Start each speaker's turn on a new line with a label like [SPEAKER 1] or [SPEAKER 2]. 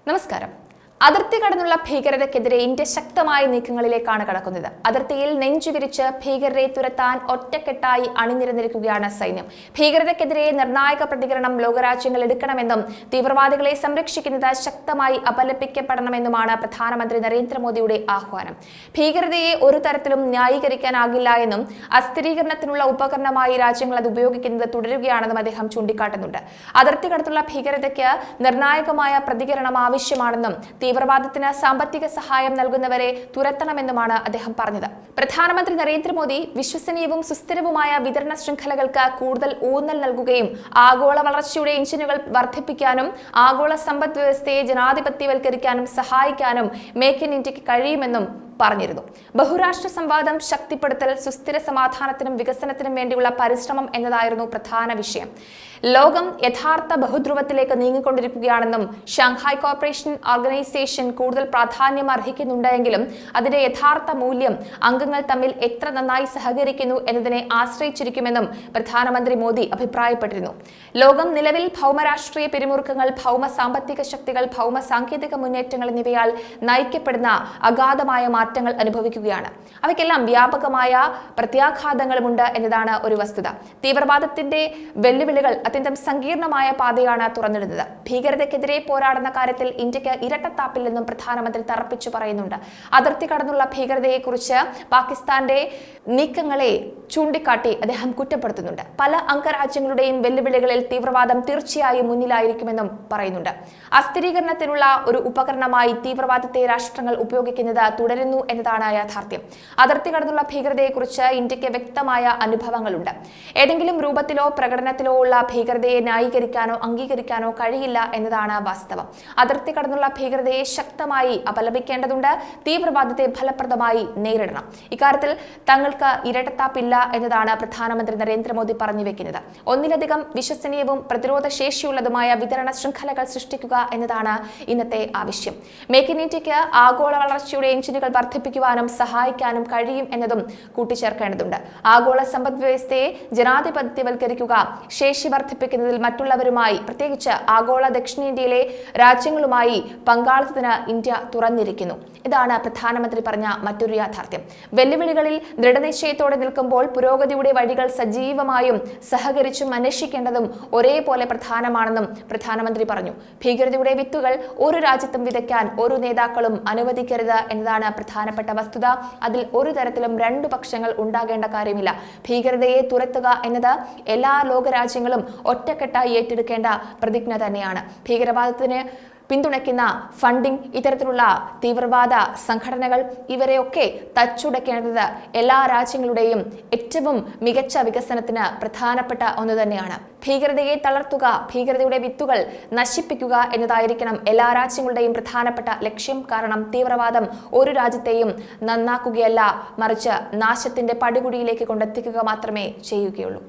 [SPEAKER 1] നമസ്കാരം. അതിർത്തി കടന്നുള്ള ഭീകരതയ്ക്കെതിരെ ഇന്ത്യ ശക്തമായ നീക്കങ്ങളിലേക്കാണ് കടക്കുന്നത്. അതിർത്തിയിൽ നെഞ്ചുവിരിച്ച് ഭീകരരെ തുരത്താൻ ഒറ്റക്കെട്ടായി അണിനിരന്നിരിക്കുകയാണ് സൈന്യം. ഭീകരതയ്ക്കെതിരെ നിർണായക പ്രതികരണം ലോകരാജ്യങ്ങൾ എടുക്കണമെന്നും തീവ്രവാദികളെ സംരക്ഷിക്കുന്നത് ശക്തമായി അപലപിക്കപ്പെടണമെന്നുമാണ് പ്രധാനമന്ത്രി നരേന്ദ്രമോദിയുടെ ആഹ്വാനം. ഭീകരതയെ ഒരു തരത്തിലും ന്യായീകരിക്കാനാകില്ല എന്നും അസ്ഥിരീകരണത്തിനുള്ള ഉപകരണമായി രാജ്യങ്ങൾ അത് ഉപയോഗിക്കുന്നത് തുടരുകയാണെന്നും അദ്ദേഹം ചൂണ്ടിക്കാട്ടുന്നുണ്ട്. അതിർത്തി കടത്തുള്ള ഭീകരതയ്ക്ക് നിർണായകമായ പ്രതികരണം ആവശ്യമാണെന്നും തീവ്രവാദത്തിന് സാമ്പത്തിക സഹായം നൽകുന്നവരെ തുരത്തണമെന്നുമാണ് അദ്ദേഹം പറഞ്ഞത്. പ്രധാനമന്ത്രി നരേന്ദ്രമോദി വിശ്വസനീയവും സുസ്ഥിരവുമായ വിതരണ ശൃംഖലകൾക്ക് കൂടുതൽ ഊന്നൽ നൽകുകയും ആഗോള വളർച്ചയുടെ എഞ്ചിനുകൾ വർദ്ധിപ്പിക്കാനും ആഗോള സമ്പദ് വ്യവസ്ഥയെ ജനാധിപത്യവൽക്കരിക്കാനും സഹായിക്കാനും മേക്ക് ഇൻ ഇന്ത്യക്ക് കഴിയുമെന്നും പറഞ്ഞിരുന്നു. ബഹുരാഷ്ട്ര സംവാദം ശക്തിപ്പെടുത്തൽ, സുസ്ഥിര സമാധാനത്തിനും വികസനത്തിനും വേണ്ടിയുള്ള പരിശ്രമം എന്നതായിരുന്നു പ്രധാന വിഷയം. ലോകം യഥാർത്ഥ ബഹുധ്രുവത്തിലേക്ക് നീങ്ങിക്കൊണ്ടിരിക്കുകയാണെന്നും ഷാങ്ഹായ് കോർപ്പറേഷൻ ഓർഗനൈസേഷൻ കൂടുതൽ പ്രാധാന്യം അർഹിക്കുന്നുണ്ടെങ്കിലും അതിന്റെ യഥാർത്ഥ മൂല്യം അംഗങ്ങൾ തമ്മിൽ എത്ര നന്നായി സഹകരിക്കുന്നു എന്നതിനെ ആശ്രയിച്ചിരിക്കുമെന്നും പ്രധാനമന്ത്രി മോദി അഭിപ്രായപ്പെട്ടിരുന്നു. ലോകം നിലവിൽ ഭൗമരാഷ്ട്രീയ പിരിമുറുക്കങ്ങൾ, ഭൗമ സാമ്പത്തിക ശക്തികൾ, ഭൗമ സാങ്കേതിക മുന്നേറ്റങ്ങൾ എന്നിവയാൽ നയിക്കപ്പെടുന്ന അഗാധമായ മാറ്റങ്ങൾ അനുഭവിക്കുകയാണ്. അവയ്ക്കെല്ലാം വ്യാപകമായ പ്രത്യാഘാതങ്ങളുമുണ്ട് എന്നതാണ് ഒരു വസ്തുത. തീവ്രവാദത്തിന്റെ വെല്ലുവിളികൾ അത്യന്തം സങ്കീർണമായ പാതയാണ് തുറന്നിടുന്നത്. ഭീകരതയ്ക്കെതിരെ പോരാടുന്ന കാര്യത്തിൽ ഇന്ത്യക്ക് ഇരട്ടത്താപ്പില്ലെന്നും പ്രധാനമന്ത്രി തറപ്പിച്ചു പറയുന്നുണ്ട്. അതിർത്തി കടന്നുള്ള ഭീകരതയെക്കുറിച്ച് പാകിസ്ഥാന്റെ നീക്കങ്ങളെ ചൂണ്ടിക്കാട്ടി അദ്ദേഹം കുറ്റപ്പെടുത്തുന്നുണ്ട്. പല അംഗരാജ്യങ്ങളുടെയും വെല്ലുവിളികളിൽ തീവ്രവാദം തീർച്ചയായും മുന്നിലായിരിക്കുമെന്നും പറയുന്നുണ്ട്. അസ്ഥിരീകരണത്തിനുള്ള ഒരു ഉപകരണമായി തീവ്രവാദത്തെ രാഷ്ട്രങ്ങൾ ഉപയോഗിക്കുന്നത് തുടരുന്നു എന്നതാണ് യാഥാർത്ഥ്യം. അതിർത്തി കടന്നുള്ള ഭീകരതയെക്കുറിച്ച് ഇന്ത്യക്ക് വ്യക്തമായ അനുഭവങ്ങളുണ്ട്. ഏതെങ്കിലും രൂപത്തിലോ പ്രകടനത്തിലോ ഉള്ള ഭീകരതയെ ന്യായീകരിക്കാനോ അംഗീകരിക്കാനോ കഴിയില്ല എന്നതാണ് വാസ്തവം. അതിർത്തി കടന്നുള്ള ഭീകരതയെ ശക്തമായി അപലപിക്കേണ്ടതുണ്ട്. തീവ്രവാദത്തെ ഫലപ്രദമായി നേരിടണം. ഇക്കാര്യത്തിൽ തങ്ങൾക്ക് ഇരട്ടത്താപ്പില്ല എന്നതാണ് പ്രധാനമന്ത്രി നരേന്ദ്രമോദി പറഞ്ഞു വെക്കുന്നത്. ഒന്നിലധികം വിശ്വസനീയവും പ്രതിരോധ ശേഷിയുള്ളതുമായ വിതരണ ശൃംഖലകൾ സൃഷ്ടിക്കുക എന്നതാണ് ഇന്നത്തെ ആവശ്യം. മേക്ക് ഇൻ ഇന്ത്യക്ക് ആഗോള വളർച്ചയുടെ എഞ്ചിനുകൾ വർദ്ധിപ്പിക്കുവാനും സഹായിക്കാനും കഴിയും എന്നതും കൂട്ടിച്ചേർക്കേണ്ടതുണ്ട്. ആഗോള സമ്പദ് വ്യവസ്ഥയെ ജനാധിപത്യവൽക്കരിക്കുക, ശേഷി വർദ്ധിപ്പിക്കുന്നതിൽ മറ്റുള്ളവരുമായി, പ്രത്യേകിച്ച് ആഗോള ദക്ഷിണേന്ത്യയിലെ രാജ്യങ്ങളുമായി പങ്കാളിത്തത്തിന് ഇന്ത്യ തുറന്നിരിക്കുന്നു. ഇതാണ് പ്രധാനമന്ത്രി പറഞ്ഞ മറ്റൊരു യാഥാർത്ഥ്യം. വെല്ലുവിളികളിൽ ദൃഢനിശ്ചയത്തോടെ നിൽക്കുമ്പോൾ പുരോഗതിയുടെ വഴികൾ സജീവമായും സഹകരിച്ചും അന്വേഷിക്കേണ്ടതും ഒരേപോലെ പ്രധാനമാണെന്നും പ്രധാനമന്ത്രി പറഞ്ഞു. ഭീകരതയുടെ വിത്തുകൾ ഒരു രാജ്യത്തും വിതയ്ക്കാൻ ഒരു നേതാക്കളും അനുവദിക്കരുത് എന്നതാണ് പ്രധാനപ്പെട്ട വസ്തുത. അതിൽ ഒരു തരത്തിലും രണ്ടു പക്ഷങ്ങൾ ഉണ്ടാകേണ്ട കാര്യമില്ല. ഭീകരതയെ തുരത്തുക എന്നത് എല്ലാ ലോകരാജ്യങ്ങളും ഒറ്റക്കെട്ടായി ഏറ്റെടുക്കേണ്ട പ്രതിജ്ഞ തന്നെയാണ്. ഭീകരവാദത്തിന് പിന്തുണയ്ക്കുന്ന ഫണ്ടിംഗ്, ഇത്തരത്തിലുള്ള തീവ്രവാദ സംഘടനകൾ, ഇവരെയൊക്കെ തച്ചുടയ്ക്കേണ്ടത് എല്ലാ രാജ്യങ്ങളുടെയും ഏറ്റവും മികച്ച വികസനത്തിന് പ്രധാനപ്പെട്ട ഒന്ന് തന്നെയാണ്. ഭീകരതയെ തളർത്തുക, ഭീകരതയുടെ വിത്തുകൾ നശിപ്പിക്കുക എന്നതായിരിക്കണം എല്ലാ രാജ്യങ്ങളുടെയും പ്രധാനപ്പെട്ട ലക്ഷ്യം. കാരണം തീവ്രവാദം ഒരു രാജ്യത്തെയും നന്നാക്കുകയല്ല, മറിച്ച് നാശത്തിന്റെ പടുകുഴിയിലേക്ക് കൊണ്ടെത്തിക്കുക മാത്രമേ ചെയ്യുകയുള്ളൂ.